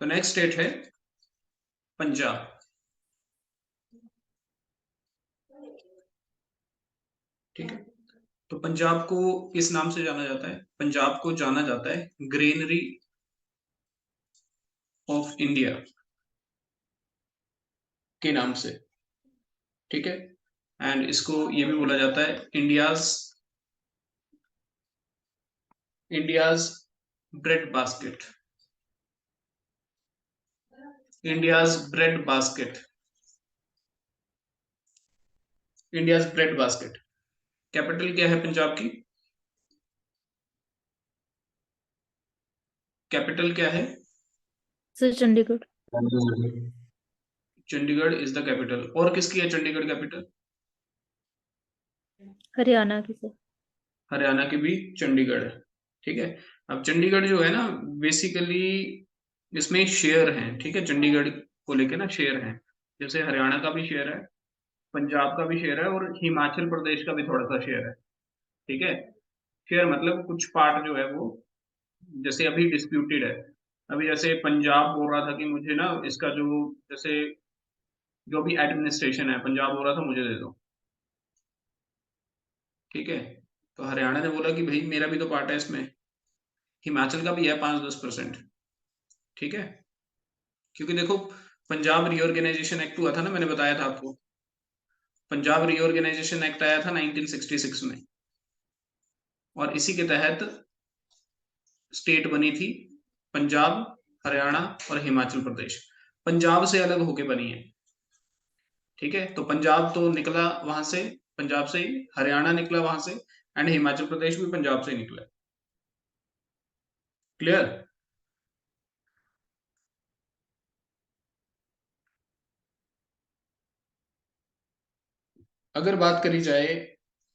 तो next state है पंजाब। ठीक है, तो पंजाब को किस नाम से जाना जाता है? पंजाब को जाना जाता है ग्रेनरी ऑफ इंडिया के नाम से। ठीक है, एंड इसको ये भी बोला जाता है India's bread basket. India's bread basket. India's bread basket. Capital क्या है पंजाब की? कैपिटल क्या है? Sir Chandigarh. Chandigarh is the capital. और किसकी है चंडीगढ़ कैपिटल? हरियाणा की सर। हरियाणा की भी चंडीगढ़ है। ठीक है, अब चंडीगढ़ जो है ना, बेसिकली इसमें शेयर हैं। ठीक है, चंडीगढ़ को लेके ना शेयर हैं, जैसे हरियाणा का भी शेयर है, पंजाब का भी शेयर है, और हिमाचल प्रदेश का भी थोड़ा सा शेयर है। ठीक है, शेयर मतलब कुछ पार्ट जो है वो जैसे अभी डिस्प्यूटेड है। अभी जैसे पंजाब बोल रहा था कि मुझे ना इसका जो जैसे जो भी एडमिनिस्ट्रेशन है, पंजाब बोल रहा था मुझे दे दो। ठीक है, तो हरियाणा ने बोला कि भाई मेरा भी तो पार्ट है इसमें। हिमाचल का भी है 5-10%। ठीक है, क्योंकि देखो पंजाब रीऑर्गेनाइजेशन एक्ट हुआ था ना, मैंने बताया था आपको। पंजाब रीऑर्गेनाइजेशन एक्ट आया था 1966 में, और इसी के तहत स्टेट बनी थी पंजाब, हरियाणा और हिमाचल प्रदेश। पंजाब से अलग होके बनी है। ठीक है, तो पंजाब तो निकला वहां से, पंजाब से ही हरियाणा निकला वहां से, एंड हिमाचल प्रदेश भी पंजाब से ही निकला। क्लियर? अगर बात करी जाए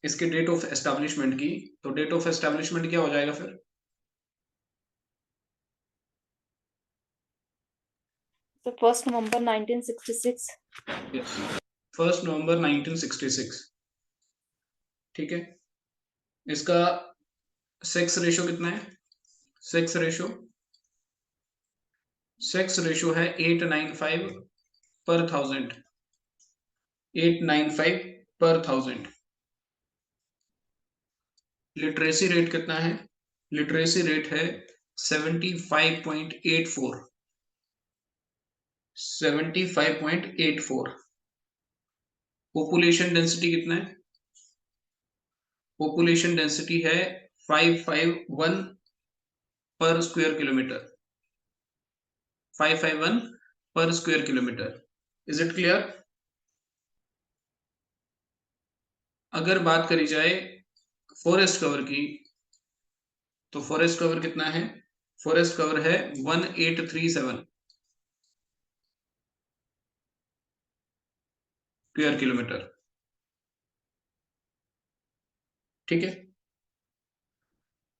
इसके डेट ऑफ एस्टैब्लिशमेंट की, तो डेट ऑफ एस्टैब्लिशमेंट क्या हो जाएगा फिर? सर 1 नवंबर 1966। यस, 1 नवंबर 1966। ठीक है, इसका सेक्स रेशो कितना है? सेक्स रेशो, सेक्स रेशो है 895 पर 1000। 895 पर 1000। लिटरेसी रेट कितना है? लिटरेसी रेट है 75.84। 75.84। पॉपुलेशन डेंसिटी कितना है? पॉपुलेशन डेंसिटी है 551 पर स्क्वायर किलोमीटर। 551 पर square kilometre. Is it clear? अगर बात करी जाए फॉरेस्ट कवर की, तो फॉरेस्ट कवर कितना है? फॉरेस्ट कवर है 1837 स्क्वायर किलोमीटर। ठीक है,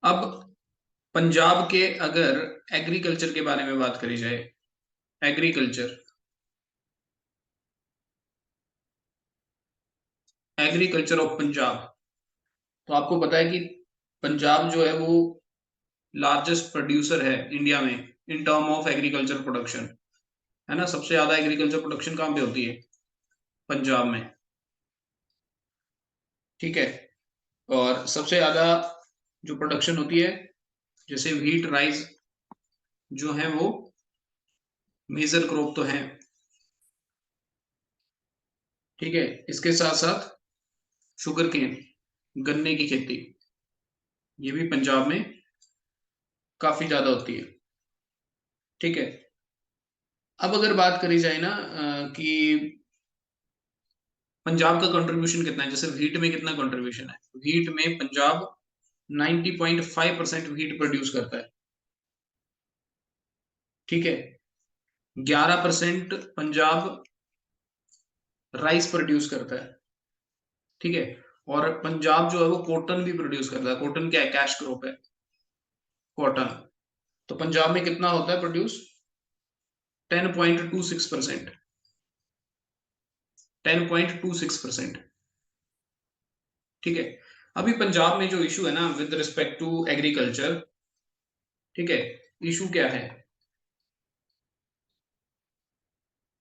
अब पंजाब के अगर एग्रीकल्चर के बारे में बात करी जाए, एग्रीकल्चर, एग्रीकल्चर ऑफ पंजाब, तो आपको पता है कि पंजाब जो है वो लार्जेस्ट प्रोड्यूसर है इंडिया में in term of agriculture production. है ना, सबसे ज्यादा एग्रीकल्चर प्रोडक्शन कहाँ पे होती है? पंजाब में। ठीक है, और सबसे ज्यादा जो प्रोडक्शन होती है, जैसे व्हीट राइस जो है वो मेजर क्रॉप तो है। ठीक है, इसके साथ साथ शुगर केन, गन्ने की खेती, ये भी पंजाब में काफी ज्यादा होती है। ठीक है, अब अगर बात करी जाए ना कि पंजाब का कंट्रीब्यूशन कितना है, जैसे व्हीट में कितना कंट्रीब्यूशन है? व्हीट में पंजाब 90.5% व्हीट प्रोड्यूस करता है। ठीक है, 11% पंजाब राइस प्रोड्यूस करता है। ठीक है, और पंजाब जो है वो कॉटन भी प्रोड्यूस करता है। कॉटन क्या है? कैश क्रॉप है कॉटन। तो पंजाब में कितना होता है प्रोड्यूस? 10.26%। 10.26%। ठीक है, अभी पंजाब में जो इशू है ना विद रिस्पेक्ट टू एग्रीकल्चर, ठीक है, इशू क्या है?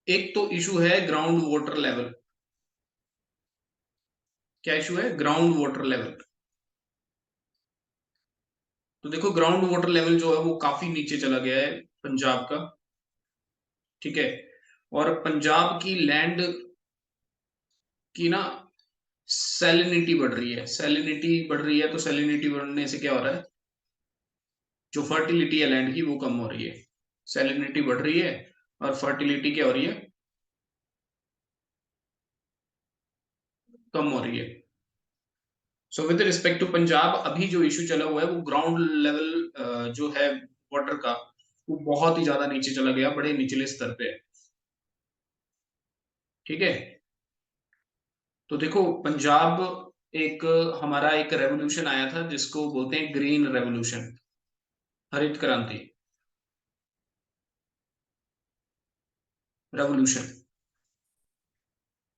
एक तो इशू है ग्राउंड वाटर लेवल। क्या इशू है? Ground water level. तो देखो ग्राउंड वाटर लेवल जो है वो काफी नीचे चला गया है पंजाब का, ठीक है। और पंजाब की लैंड की ना सैलिनिटी बढ़ रही है, सैलिनिटी बढ़ रही है। तो सैलिनिटी बढ़ने से क्या हो रहा है? जो फर्टिलिटी है लैंड की वो कम हो रही है। सैलिनिटी बढ़ रही है और फर्टिलिटी क्या हो रही है? कम हो रही है। So with respect to Punjab अभी जो इशू चला हुआ है वो ग्राउंड लेवल जो है वाटर का, वो बहुत ही ज्यादा नीचे चला गया, बड़े निचले स्तर पे है, ठीक है। तो देखो पंजाब एक हमारा एक रेवोल्यूशन आया था जिसको बोलते हैं ग्रीन रेवोल्यूशन, हरित क्रांति रेवोल्यूशन।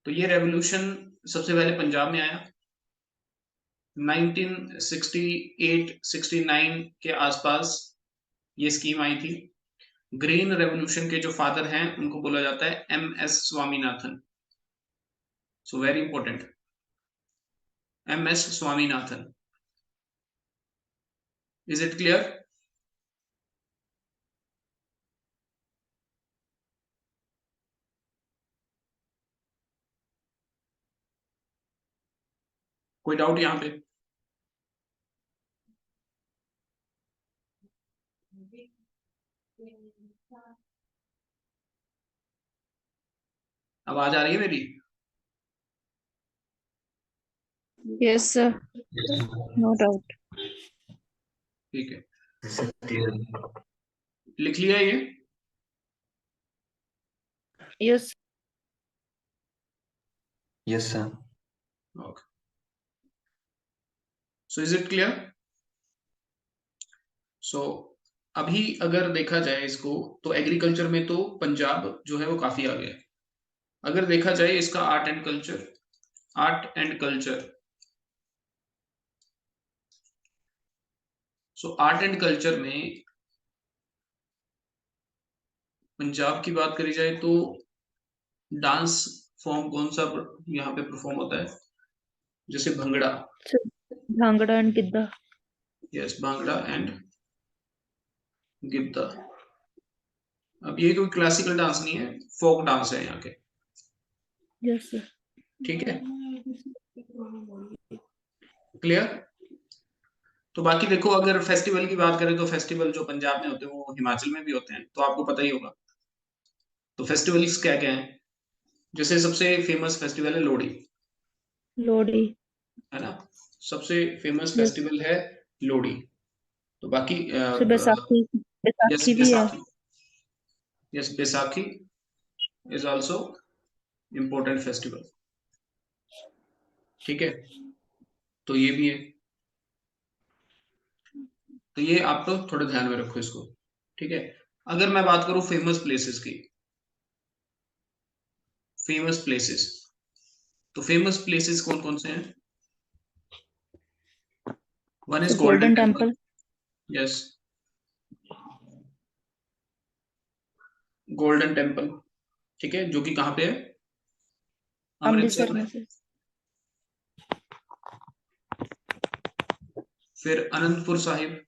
तो ये रेवोल्यूशन सबसे पहले पंजाब में आया 1968-69 के आसपास, ये स्कीम आई थी। ग्रीन रेवोल्यूशन के जो फादर हैं उनको बोला जाता है MS Swaminathan. So very important, MS Swaminathan. Is it clear? कोई डाउट यहाँ पे? आवाज आ रही है मेरी? Yes, sir. No doubt. ठीक है, लिख लिया ये? Yes. Yes, sir. Okay, so is it clear? So अभी अगर देखा जाए इसको, तो एग्रीकल्चर में तो पंजाब जो है वो काफी आगे है। अगर देखा जाए इसका art and culture, art and culture, so art and culture में पंजाब की बात करी जाए तो डांस फॉर्म कौन सा यहाँ पे परफॉर्म होता है? जैसे bhangra. So, Bhangra and Gidda. Yes, bhangra and Giddha. अब ये कोई क्लासिकल डांस नहीं है, फोक डांस है यहाँ के, Yes, sir. ठीक है। क्लियर? तो बाकी देखो अगर फेस्टिवल की बात करें तो फेस्टिवल जो पंजाब में होते हैं वो हिमाचल में भी होते हैं, तो आपको पता ही होगा। तो फेस्टिवल्स क्या क्या हैं? जैसे सबसे फेमस फेस्टिवल है लोहड़ी, Lodi. है ना। सबसे फेमस Yes. फेस्टिवल है लोहड़ी। तो बाकी So Baisakhi. यस Baisakhi भी है. Baisakhi, yes Baisakhi is also important festival, ठीक है। तो ये भी है। तो ये आप तो थोड़ा ध्यान में रखो इसको, ठीक है। अगर मैं बात करूं फेमस प्लेसेस की, फेमस प्लेसेस, तो फेमस प्लेसेस कौन कौन से हैं? One So is golden Golden temple. Temple. Yes, golden temple, ठीक है, जो कि कहाँ पे है? अमृतसर अमृतसर में। में से. फिर अनंतपुर साहिब,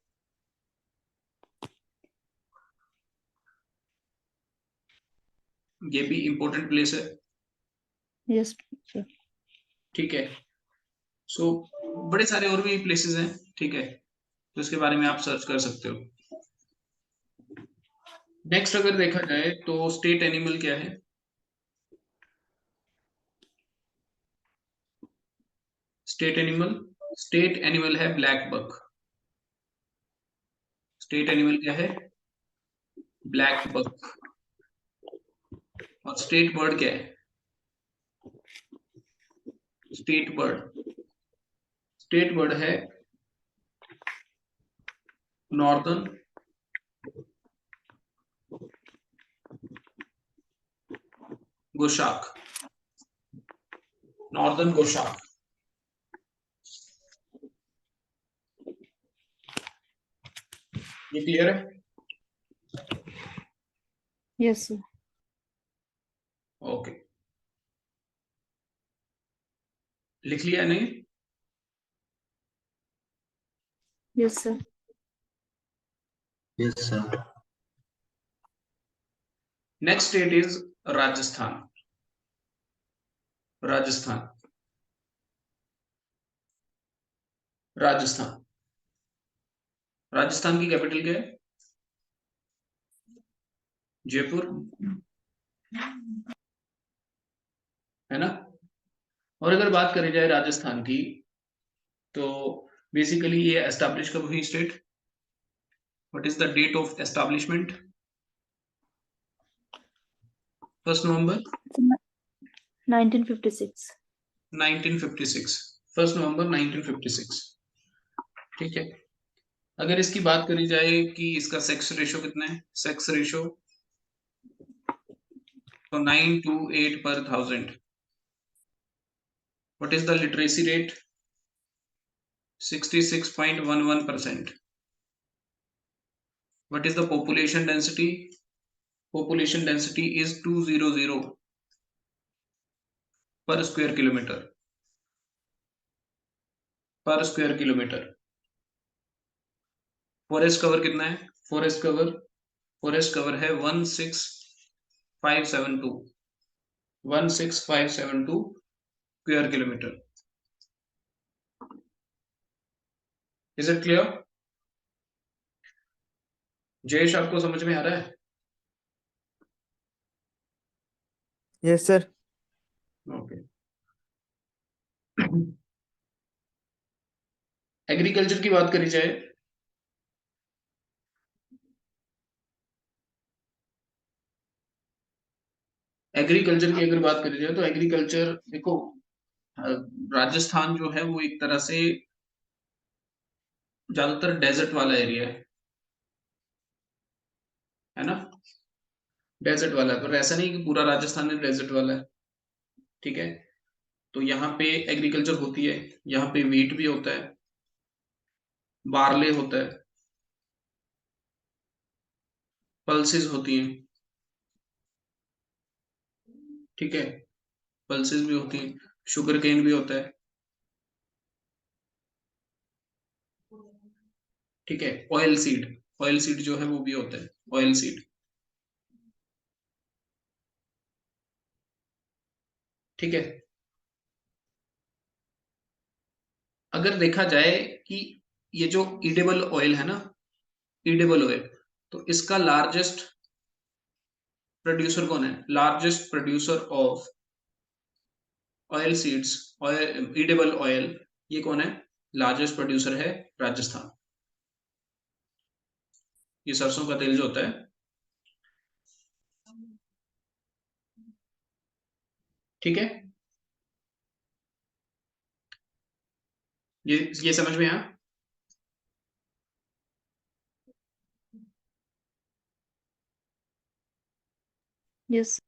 ये भी इंपॉर्टेंट प्लेस है, Yes, sir. ठीक है। सो बड़े सारे और भी प्लेसेस हैं, ठीक है, तो इसके बारे में आप सर्च कर सकते हो। नेक्स्ट अगर देखा जाए तो स्टेट एनिमल क्या है? स्टेट एनिमल, स्टेट एनिमल है ब्लैक बक। स्टेट एनिमल क्या है? Black buck. और स्टेट बर्ड क्या है? स्टेट बर्ड, स्टेट बर्ड है नॉर्दर्न गोशाक, नॉर्दर्न गोशाक। ये क्लियर है? Yes, sir. ओके, लिख लिया नहीं? Yes sir. Yes sir. Next state is Rajasthan. Rajasthan, Rajasthan, Rajasthan की कैपिटल क्या है? जयपुर, है ना? और अगर बात करी जाए राजस्थान की, तो बेसिकली ये एस्टैब्लिश कब हुई state? What is the date of establishment? 1 नवंबर 1956। 1956, 1 नवंबर 1956। ठीक है। अगर इसकी बात करी जाए कि इसका सेक्स रेशो कितना है, सेक्स रेशो, तो 9 to 8 per thousand. What is the literacy rate? 66.11%. What is the population density? Population density is 200 per square kilometer. पर स्क्वायर किलोमीटर। फॉरेस्ट कवर कितना है? फॉरेस्ट कवर है 16572 square kilometre. Is it clear? Jayesh, आपको समझ में आ रहा है? Yes sir. ओके। एग्रीकल्चर की बात करी जाए, एग्रीकल्चर की अगर बात करी जाए तो एग्रीकल्चर देखो, राजस्थान जो है वो एक तरह से ज्यादातर डेजर्ट वाला एरिया है ना? डेजर्ट वाला है, पर ऐसा नहीं कि पूरा राजस्थान में डेजर्ट वाला है। ठीक है, तो यहाँ पे एग्रीकल्चर होती है, यहाँ पे वीट भी होता है, बार्ले होता है, पल्सेस होती हैं। ठीक है, पल्सेस भी होती हैं, शुगर केन भी होता है। ठीक है, ऑयल सीड जो है वो भी होता है, ऑयल सीड। ठीक है, अगर देखा जाए कि ये जो ईडेबल ऑयल है ना, ईडेबल ऑयल, तो इसका लार्जेस्ट प्रोड्यूसर कौन है? Largest producer of oil seeds, oil, edible oil, ये कौन है? लार्जेस्ट प्रोड्यूसर है राजस्थान। ये सरसों का तेल जो होता है। ठीक है, ये समझ में आया? यस।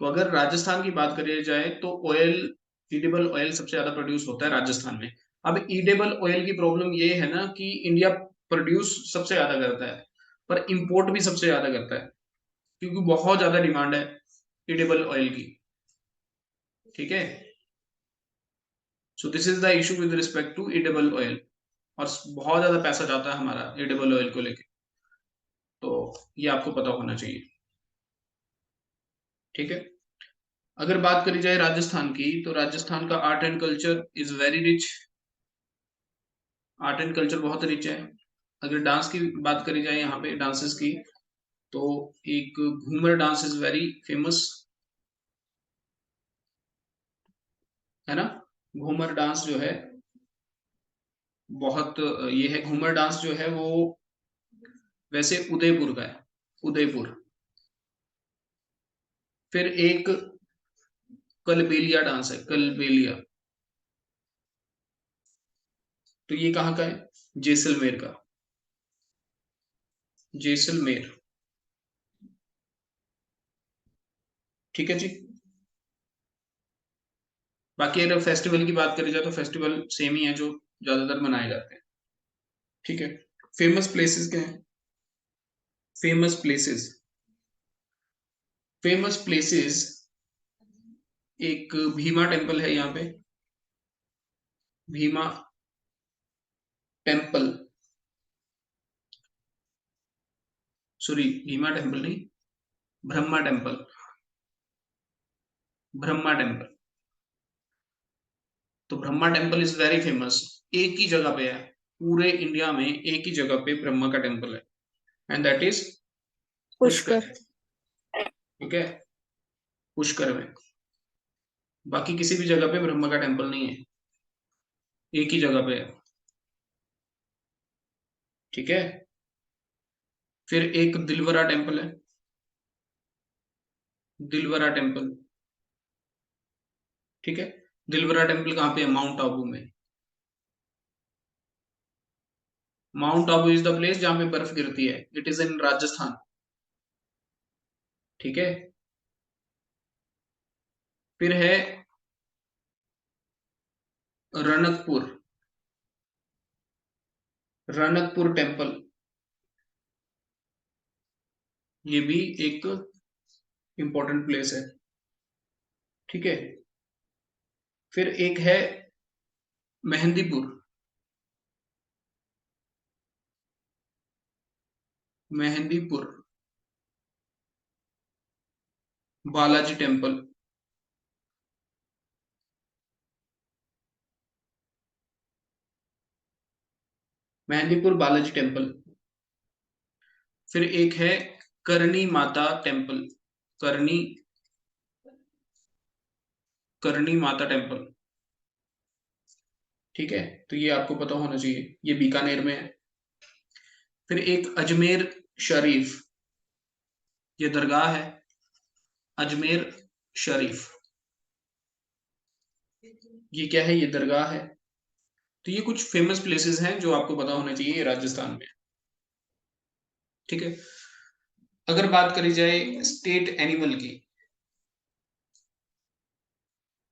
तो अगर राजस्थान की बात करी जाए तो ऑयल, ईडेबल ऑयल सबसे ज्यादा प्रोड्यूस होता है राजस्थान में। अब ईडेबल ऑयल की प्रॉब्लम ये है ना कि इंडिया प्रोड्यूस सबसे ज्यादा करता है, पर इंपोर्ट भी सबसे ज्यादा करता है, क्योंकि बहुत ज्यादा डिमांड है ईडेबल ऑयल की। ठीक है, so this is the issue with respect to edible oil, और बहुत ज्यादा पैसा जाता है हमारा ईडेबल ऑयल को लेके, तो ये आपको पता होना चाहिए। ठीक है, अगर बात करी जाए राजस्थान की, तो राजस्थान का art and culture is very rich, art and culture बहुत रिच है। अगर डांस की बात करी जाए यहाँ पे डांसेस की, तो एक Ghoomar dance is very famous, है ना? घूमर डांस जो है बहुत, ये है, घूमर डांस जो है वो वैसे उदयपुर का है, उदयपुर। फिर एक कलबेलिया डांस है, कलबेलिया, तो ये कहाँ का है? जैसलमेर का, जैसलमेर। ठीक है जी। बाकी अगर फेस्टिवल की बात करी जाए तो फेस्टिवल सेम ही है जो ज्यादातर मनाए जाते हैं। ठीक है, फेमस प्लेसेस क्या है? फेमस प्लेसेस, फेमस प्लेसेस, एक भीमा टेम्पल है यहाँ पे, Bhima temple, sorry Bhima temple नहीं, ब्रह्मा टेम्पल, ब्रह्मा टेम्पल। तो Brahma temple is very famous, एक ही जगह पे है, पूरे इंडिया में एक ही जगह पे ब्रह्मा का टेम्पल है, and that is Pushkar. Pushkar. ठीक है, पुष्कर में, बाकी किसी भी जगह पे ब्रह्मा का टेम्पल नहीं है, एक ही जगह पे है। ठीक है, फिर एक दिलवरा टेम्पल है, दिलवरा टेम्पल। ठीक है, दिलवरा टेम्पल कहाँ पे है? माउंट आबू में। Mount Abu is the place जहां पे बर्फ गिरती है, इट इज इन राजस्थान। ठीक है, फिर है रणकपुर, रणकपुर टेम्पल, ये भी एक इंपॉर्टेंट प्लेस है। ठीक है, फिर एक है मेहंदीपुर, मेहंदीपुर बालाजी टेम्पल, मेहंदीपुर बालाजी टेम्पल। फिर एक है करणी माता टेम्पल, करणी, करणी माता टेम्पल। ठीक है, तो ये आपको पता होना चाहिए, ये बीकानेर में है। फिर एक अजमेर शरीफ, ये दरगाह है, अजमेर शरीफ, ये क्या है? ये दरगाह है। तो ये कुछ फेमस प्लेसेस हैं जो आपको पता होना चाहिए, ये राजस्थान में। ठीक है, अगर बात करी जाए स्टेट एनिमल की,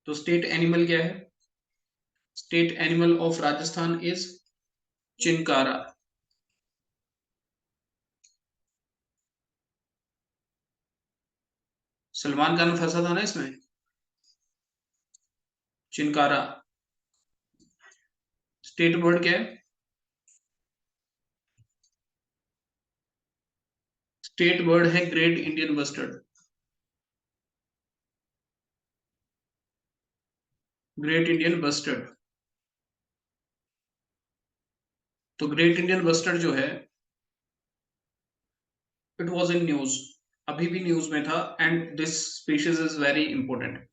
तो स्टेट एनिमल क्या है? State animal of Rajasthan is chinkara. Salman Khan फंसा था ना इसमें, चिंकारा। स्टेट बर्ड क्या है? स्टेट बर्ड है great Indian bustard, great Indian bustard. तो ग्रेट इंडियन बस्टर्ड जो है, इट वाज इन न्यूज, अभी भी न्यूज में था, and this species is very important.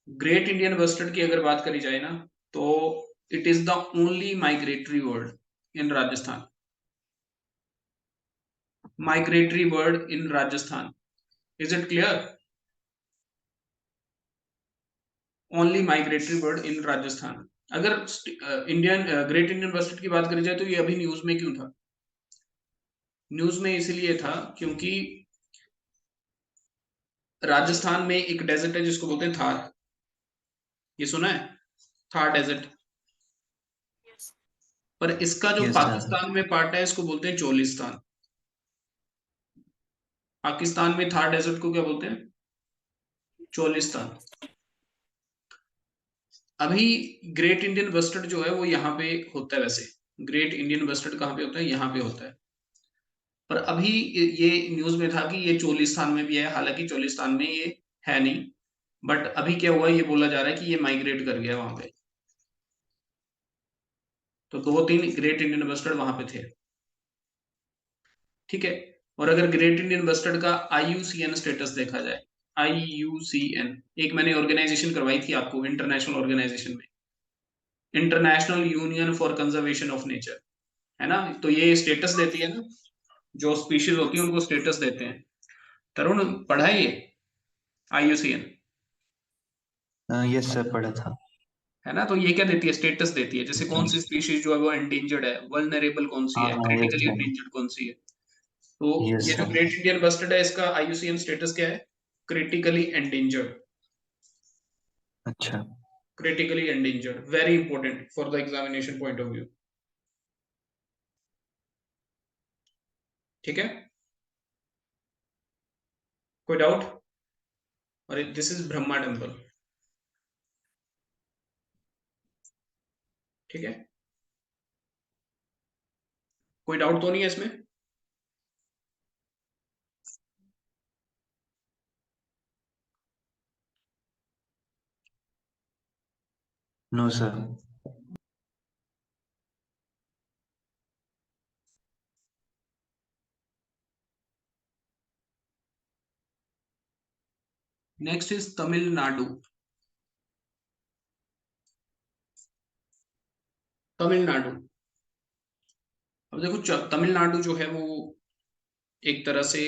Great Indian bustard की अगर बात करी जाए ना, तो it is the only migratory bird in Rajasthan, migratory bird in Rajasthan. Is it clear? Only migratory bird in Rajasthan. अगर इंडियन ग्रेट इंडियन बस्टर्ड की बात करी जाए, तो ये अभी न्यूज में क्यों था? न्यूज में इसलिए था क्योंकि राजस्थान में एक डेजर्ट है जिसको बोलते हैं थार, ये सुना है? थार डेजर्ट। पर इसका जो यस सर। पाकिस्तान में पार्ट है, इसको बोलते हैं चोलिस्तान। पाकिस्तान में थार डेजर्ट को क्या बोलते हैं? चोलिस्तान। अभी ग्रेट इंडियन बस्टर्ड जो है वो यहाँ पे होता है, वैसे ग्रेट इंडियन बस्टर्ड कहाँ पे होता है? यहाँ पे होता है। पर अभी ये न्यूज में था कि ये चोलिस्तान में भी है, हालांकि चोलिस्तान में ये है नहीं, बट अभी क्या हुआ, ये बोला जा रहा है कि ये माइग्रेट कर गया वहां पे। तो 2-3 ग्रेट इंडियन बस्टर्ड वहां पे थे। ठीक है, और अगर ग्रेट इंडियन बस्टर्ड का IUCN स्टेटस देखा जाए, IUCN, एक मैंने ऑर्गेनाइजेशन करवाई थी आपको, इंटरनेशनल ऑर्गेनाइजेशन में, international union for conservation of nature, है ना? तो ये स्टेटस देती है ना, जो स्पीशीज होती है उनको स्टेटस देते हैं। तरुण पढ़ा है ये IUCN? यस सर, पढ़ा था। है ना? तो ये क्या देती है? स्टेटस देती है, जैसे कौन सी स्पीशीज जो है वो एंडेंजर्ड है, वल्नरेबल कौन सी हाँ है, हाँ, यस क्रिटिकली सर। एंडेंजर्ड कौन सी है। तो यस ये जो सर। ग्रेट इंडियन बस्टर्ड है, इसका IUCN स्टेटस क्या है? क्रिटिकली एंडेंजर्ड, अच्छा। critically endangered, very important for the examination point of view। ठीक है, कोई डाउट? और दिस इज ब्रह्मा टेम्पल, ठीक है, कोई डाउट तो नहीं है इसमें? No sir. Next is Tamil Nadu. Tamil Nadu, अब देखो तमिलनाडु जो है वो एक तरह से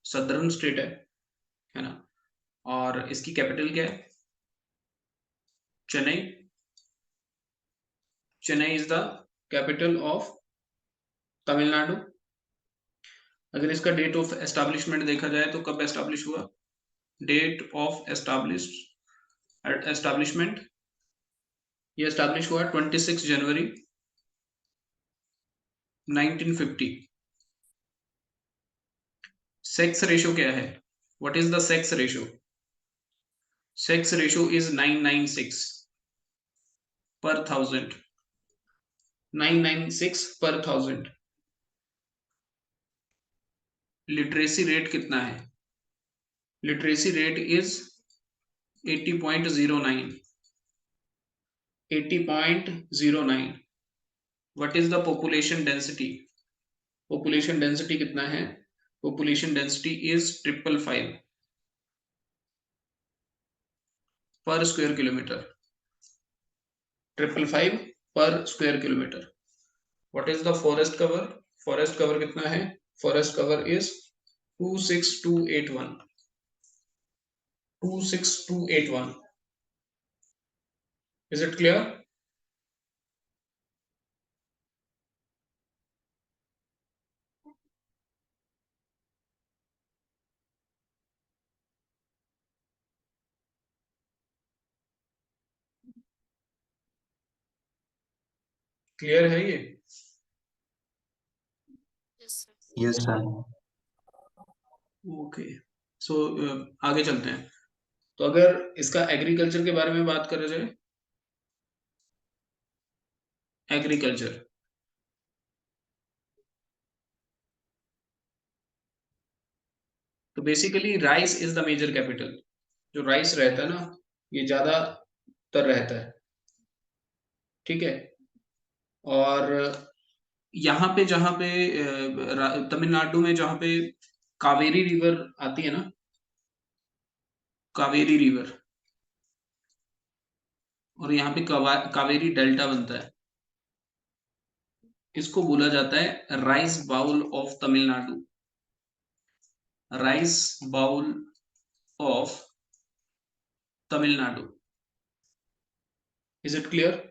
सदर्न स्टेट है ना, और इसकी कैपिटल क्या है? Chennai. Chennai is the capital of Tamil Nadu. अगर इसका डेट ऑफ एस्टैब्लिशमेंट देखा जाए तो कब एस्टैब्लिश हुआ? डेट ऑफ एस्टैब्लिशमेंट, ये एस्टैब्लिश हुआ 26 जनवरी 1950। सेक्स रेशो क्या है? What is the sex ratio? Sex ratio is 996 पर 1000। 996 पर 1000। लिटरेसी रेट कितना है? Literacy rate is 80.09। 80.09। What is the population density? Population density कितना है? पॉपुलेशन डेंसिटी इज 555 पर स्क्वायर किलोमीटर। 555 पर square kilometre. What is the forest cover? Forest cover कितना है? Forest cover is 26281। 26281। Is it clear? Clear है ये? Yes, sir. Yes sir. Okay, so आगे चलते हैं। तो अगर इसका एग्रीकल्चर के बारे में बात करा जाए, एग्रीकल्चर, तो basically rice is the major capital. जो राइस रहता है ना, ये ज्यादातर रहता है, ठीक है। और यहाँ पे जहाँ पे तमिलनाडु में जहाँ पे कावेरी रिवर आती है ना, कावेरी रिवर, और यहाँ पे कावेरी डेल्टा बनता है, इसको बोला जाता है rice bowl of Tamil Nadu. Rice bowl of Tamil Nadu. Is it clear?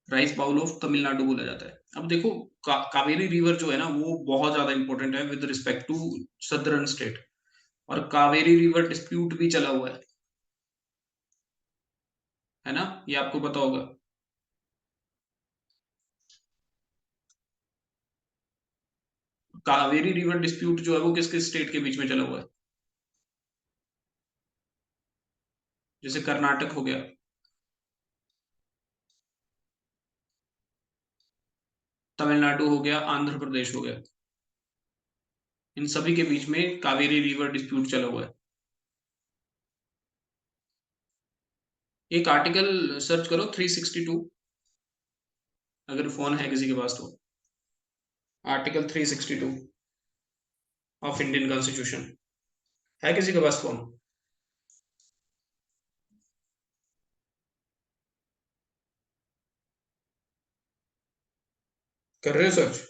Rice bowl of Tamil Nadu बोला जाता है। अब देखो कावेरी रिवर जो है ना, वो बहुत ज्यादा इंपॉर्टेंट है with respect to southern state, और कावेरी रिवर डिस्प्यूट भी चला हुआ है ना, ये आपको पता होगा। कावेरी रिवर डिस्प्यूट जो है वो किस किस स्टेट के बीच में चला हुआ है? जैसे कर्नाटक हो गया, तमिलनाडु हो गया, आंध्र प्रदेश हो गया, इन सभी के बीच में कावेरी रिवर डिस्प्यूट चला हुआ है। एक आर्टिकल सर्च करो 362, अगर फोन है किसी के पास तो। आर्टिकल 362 ऑफ इंडियन कॉन्स्टिट्यूशन, है किसी के पास फोन? कर रहे हो सर्च?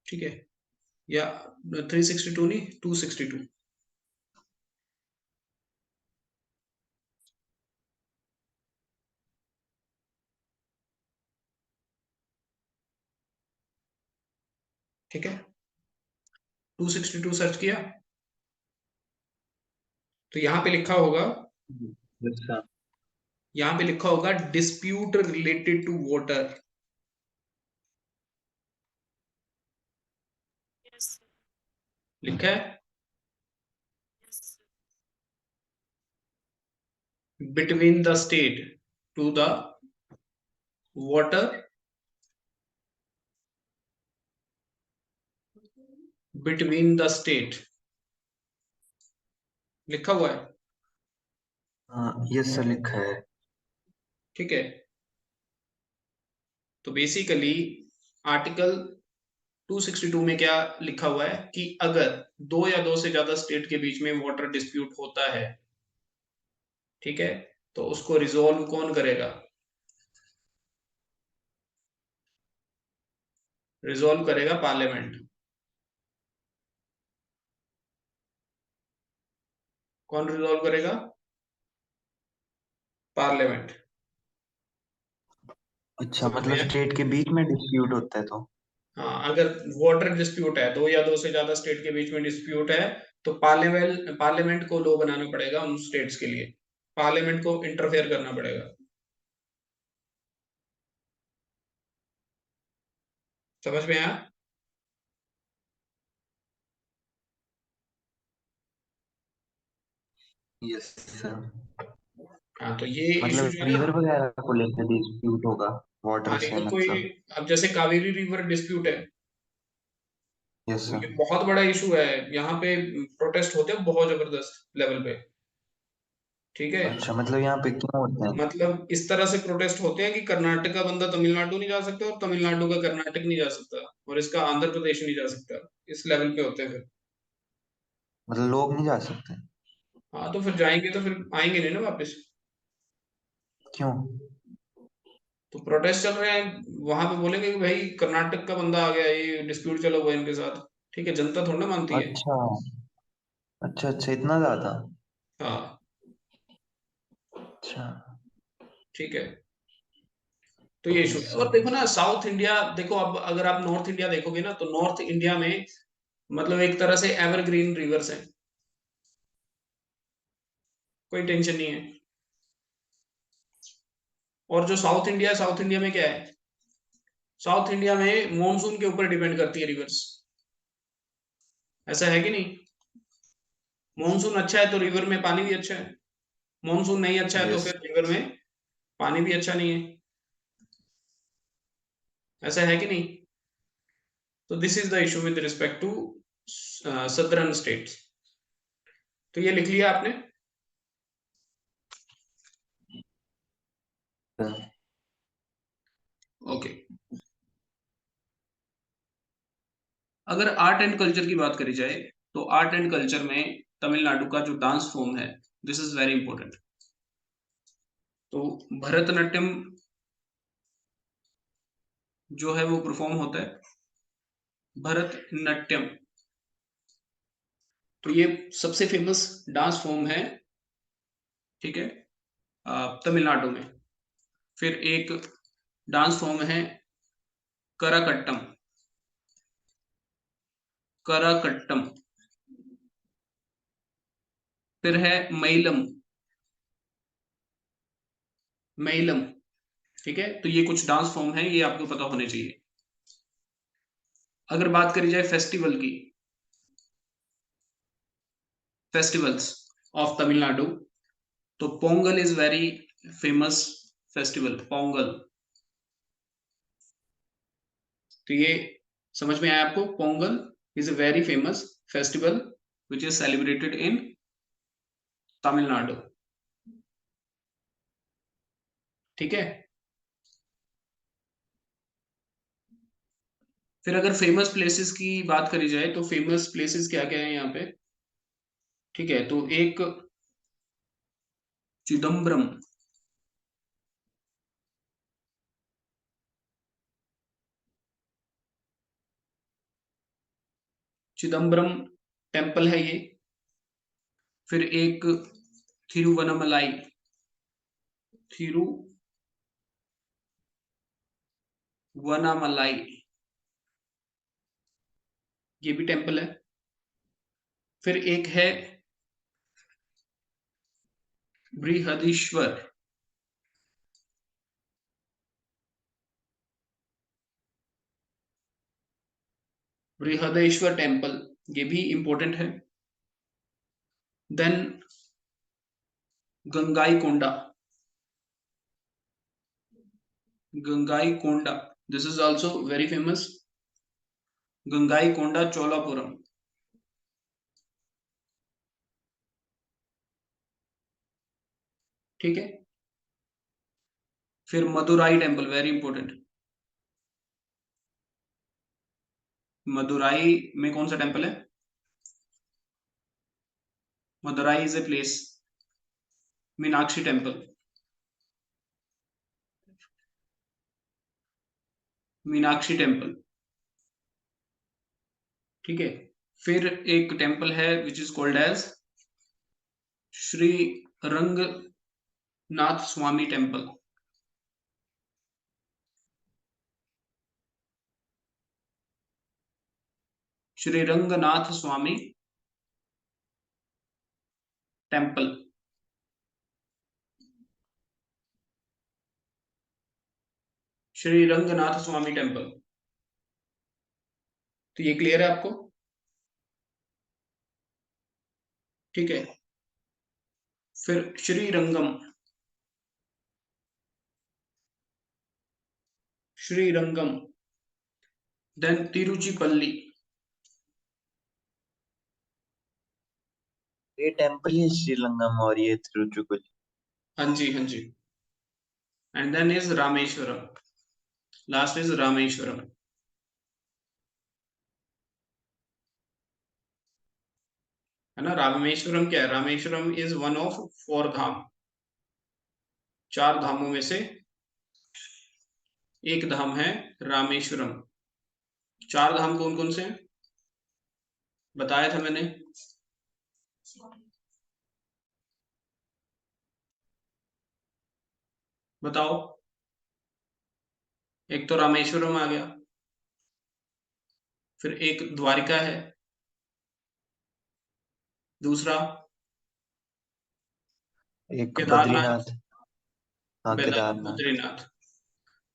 ठीक है, या 362 नहीं, 262। ठीक है, 262 सर्च किया तो यहाँ पे लिखा होगा, यस सर। यहाँ पे लिखा होगा डिस्प्यूट रिलेटेड टू वाटर, लिखा है between the state to the water, between the state लिखा हुआ है। यस सर लिखा है। ठीक है, तो बेसिकली आर्टिकल 262 में क्या लिखा हुआ है कि अगर दो या दो से ज्यादा स्टेट के बीच में वाटर डिस्प्यूट होता है, ठीक है, तो उसको रिजोल्व कौन करेगा? रिजोल्व करेगा पार्लियामेंट। कौन रिजोल्व करेगा? पार्लियामेंट। अच्छा, समझ में मतलब आया? स्टेट के बीच में डिस्प्यूट होता है तो। हाँ, अगर वाटर डिस्प्यूट है, दो या दो से ज्यादा स्टेट के बीच में डिस्प्यूट है, तो पार्लियामेंट को लॉ बनाना पड़ेगा उन स्टेट्स के लिए, पार्लियामेंट को इंटरफेयर करना पड़ेगा। समझ में आया? Yes sir. हाँ, तो ये इशू मतलब जो है ना, रिवर वगैरह को लेकर डिस्प्यूट होगा, हाँ, वाटर से अगर कोई, मतलब। अब जैसे कावेरी रिवर डिस्प्यूट है, यस तो ये सर। बहुत बड़ा इशू है, यहाँ पे प्रोटेस्ट होते हैं बहुत जबरदस्त लेवल पे। ठीक है, अच्छा, मतलब यहाँ पे क्यों होते हैं? मतलब इस तरह से प्रोटेस्ट होते हैं कि कर्नाटक का बंदा तमिलनाडु नहीं जा सकता और तमिलनाडु का कर्नाटक नहीं जा सकता और इसका आंध्र प्रदेश नहीं जा सकता, इस लेवल पे होते हैं फिर। मतलब लोग नहीं जा सकते? हाँ, तो फिर जाएंगे तो फिर आएंगे नहीं ना वापस। क्यों? तो प्रोटेस्ट चल रहे हैं, वहां पे बोलेंगे कि भाई कर्नाटक का बंदा आ गया, ये डिस्प्यूट चला हुआ है इनके साथ। ठीक है, जनता थोड़ा ना मानती है। अच्छा अच्छा अच्छा, इतना ज्यादा। हाँ, अच्छा। ठीक है, तो ये इशू यस है। और सर। देखो ना, साउथ इंडिया देखो, अब अगर आप नॉर्थ इंडिया देखोगे ना, तो नॉर्थ इंडिया में मतलब एक तरह से एवरग्रीन रिवर्स है, कोई टेंशन नहीं है। और जो साउथ इंडिया है, साउथ इंडिया में क्या है? साउथ इंडिया में मॉनसून के ऊपर डिपेंड करती है रिवर्स, ऐसा है कि नहीं? मॉनसून अच्छा है तो रिवर में पानी भी अच्छा है, मॉनसून नहीं अच्छा है तो यस। फिर रिवर में पानी भी अच्छा नहीं है, ऐसा है कि नहीं? तो this is the issue with respect to southern states. तो ये लिख लिया आपने? ओके। अगर आर्ट एंड कल्चर की बात करी जाए, तो आर्ट एंड कल्चर में तमिलनाडु का जो डांस फॉर्म है, दिस इज वेरी इंपॉर्टेंट। तो भरतनाट्यम जो है वो परफॉर्म होता है, भरतनाट्यम। तो ये सबसे फेमस डांस फॉर्म है, ठीक है, तमिलनाडु में। फिर एक डांस फॉर्म है कराकट्टम, कराकट्टम। फिर है मईलम, मईलम। ठीक है, तो ये कुछ डांस फॉर्म है, ये आपको पता होने चाहिए। अगर बात करी जाए फेस्टिवल की, फेस्टिवल्स ऑफ तमिलनाडु, तो Pongal is very famous festival, Pongal. तो ये समझ में आया आपको? Pongal is a very famous festival which is celebrated in Tamil Nadu. ठीक है, फिर अगर फेमस प्लेसेस की बात करी जाए, तो फेमस प्लेसेस क्या क्या है यहाँ पे? ठीक है, तो एक चिदम्बरम, चिदम्बरम टेम्पल है ये। फिर एक थिरुवनामलाई, थिरुवनामलाई, ये भी टेम्पल है। फिर एक है बृहदीश्वर, बृहदेश्वर टेम्पल, ये भी इंपॉर्टेंट है। Then Gangaikonda, Gangaikonda, this is also very famous, Gangaikonda Cholapuram. ठीक है। फिर Madurai temple, very important, Madurai में कौन सा टेम्पल है? Madurai is a place, Meenakshi temple, Meenakshi temple. ठीक है। फिर एक टेम्पल है which is called as Shri Ranganatha Swamy temple, Shri Ranganatha Swamy temple. Shri Ranganatha Swamy temple. तो ये क्लियर है आपको? ठीक है। फिर श्री रंगम, श्री रंगम, देन तिरुचिपल्ली। ये टेम्पल ही है श्रीलंगम और ये तिरुचुकुली। हाँ जी, हाँ जी। And then is Rameswaram, last is Rameswaram. है ना? रामेश्वरम क्या है? Rameswaram is one of 4 Dham, 4 धामों में से एक धाम है रामेश्वरम। 4 धाम कौन कौन से हैं बताया था मैंने? बताओ। एक तो रामेश्वरम आ गया, फिर एक द्वारिका है, दूसरा एक केदारनाथ, बद्रीनाथ। हाँ, केदारनाथ। बद्रीनाथ,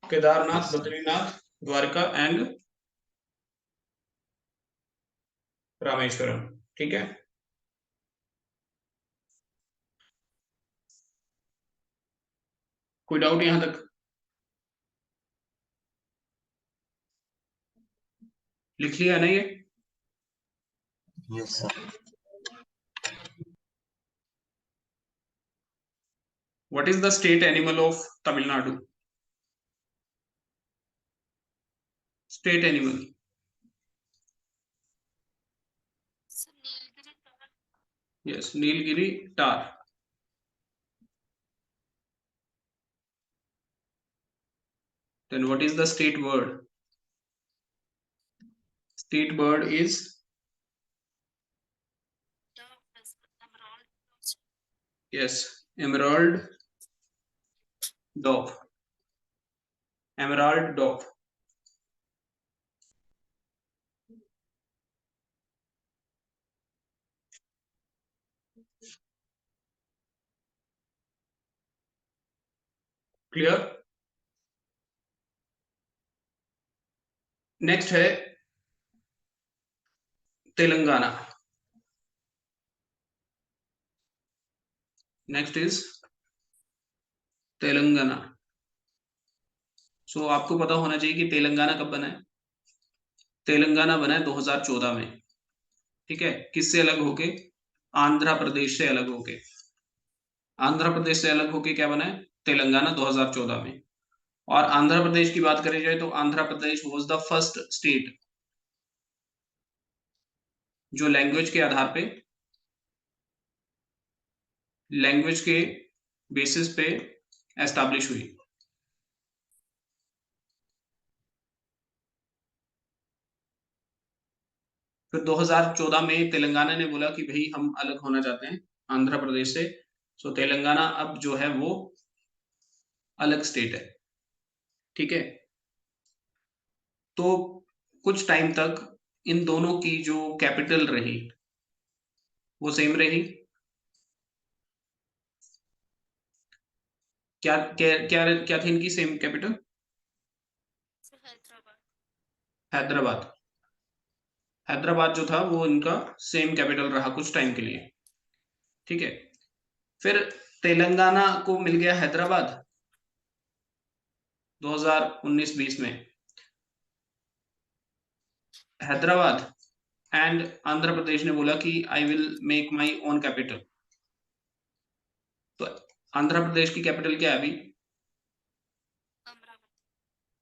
केदारनाथ, यस। बद्रीनाथ, द्वारका एंड रामेश्वरम। ठीक है। कोई डाउट यहां तक? लिख लिया ना ये? Yes sir. What is the state animal of Tamil Nadu? State animal. Yes, Nilgiri tahr. Then what is the state bird? State bird is yes, emerald dog, emerald dog. Clear? Next है Telangana. Next is Telangana. So आपको पता होना चाहिए कि तेलंगाना कब बना है। तेलंगाना बना है 2014 में। ठीक है। किससे अलग होके? आंध्र प्रदेश से अलग होके। आंध्र प्रदेश से अलग होके क्या बना है? तेलंगाना 2014 में। और आंध्र प्रदेश की बात करी जाए तो आंध्र प्रदेश वाज द फर्स्ट स्टेट जो लैंग्वेज के बेसिस पे एस्टैब्लिश हुई। फिर 2014 में तेलंगाना ने बोला कि भाई हम अलग होना चाहते हैं आंध्र प्रदेश से। सो तेलंगाना अब जो है वो अलग स्टेट है। ठीक है। तो कुछ टाइम तक इन दोनों की जो कैपिटल रही वो सेम रही? क्या क्या क्या क्या थी इनकी सेम कैपिटल? हैदराबाद। हैदराबाद जो था वो इनका सेम कैपिटल रहा कुछ टाइम के लिए, ठीक है। फिर तेलंगाना को मिल गया हैदराबाद 2019-20 में, हैदराबाद, एंड आंध्र प्रदेश ने बोला कि I will make my own capital. तो आंध्र प्रदेश की कैपिटल क्या है अभी?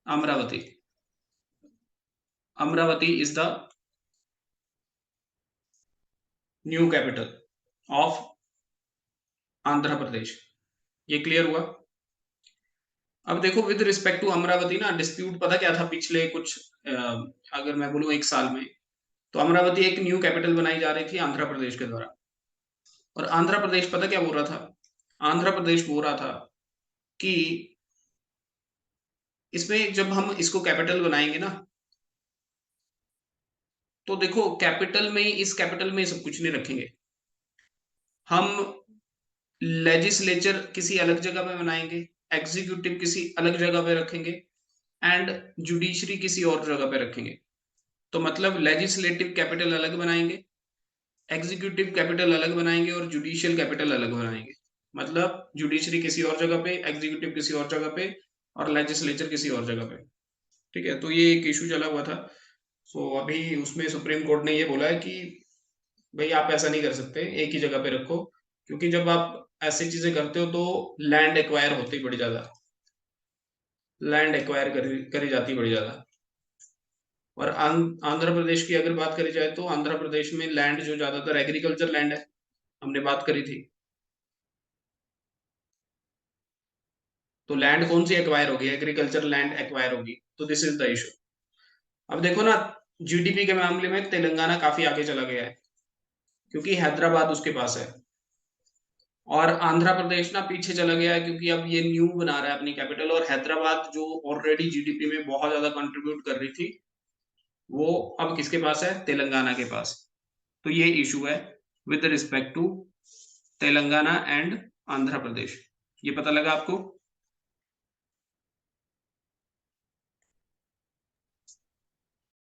Amaravati. Amaravati is the new capital of Andhra Pradesh. ये क्लियर हुआ? अब देखो विद रिस्पेक्ट टू अमरावती ना, डिस्प्यूट पता क्या था पिछले कुछ अगर मैं बोलूं 1 साल में, तो अमरावती एक न्यू कैपिटल बनाई जा रही थी आंध्र प्रदेश के द्वारा। और आंध्र प्रदेश पता क्या बोल रहा था? आंध्र प्रदेश बोल रहा था कि इसमें जब हम इसको कैपिटल बनाएंगे ना, तो देखो कैपिटल में, इस कैपिटल में सब कुछ नहीं रखेंगे हम। लेजिस्लेचर किसी अलग जगह पे बनाएंगे, एग्जीक्यूटिव किसी अलग जगह पे रखेंगे, एंड जुडिशरी किसी और जगह पे रखेंगे। तो मतलब लेजिस्लेटिव कैपिटल अलग बनाएंगे, एग्जीक्यूटिव कैपिटल अलग बनाएंगे, और जुडिशियल कैपिटल अलग बनाएंगे। मतलब जुडिशरी किसी और जगह पे, एग्जीक्यूटिव किसी और जगह पे, और लेजिस्लेचर किसी और जगह पे, ठीक है। तो ये एक इशू चला हुआ था। सो अभी उसमें सुप्रीम कोर्ट ने ये बोला है कि भाई आप ऐसा नहीं कर सकते, एक ही जगह पे रखो, क्योंकि जब आप ऐसी चीजें करते हो तो लैंड एक्वायर होती बड़ी ज्यादा, लैंड एक्वायर करी जाती बड़ी ज्यादा। और आंध्र प्रदेश की अगर बात करी जाए तो आंध्र प्रदेश में लैंड जो ज्यादातर एग्रीकल्चर लैंड है, हमने बात करी थी। तो लैंड कौन सी एक्वायर होगी? एग्रीकल्चर लैंड एक्वायर होगी। तो दिस इज द इशू। अब देखो ना, जीडीपी के मामले में तेलंगाना काफी आगे चला गया है, क्योंकि हैदराबाद उसके पास है। और आंध्र प्रदेश ना पीछे चला गया है, क्योंकि अब ये न्यू बना रहा है अपनी कैपिटल, और हैदराबाद जो ऑलरेडी जीडीपी में बहुत ज्यादा कंट्रीब्यूट कर रही थी, वो अब किसके पास है? तेलंगाना के पास। तो ये इशू है with respect to Telangana and Andhra Pradesh. ये पता लगा आपको?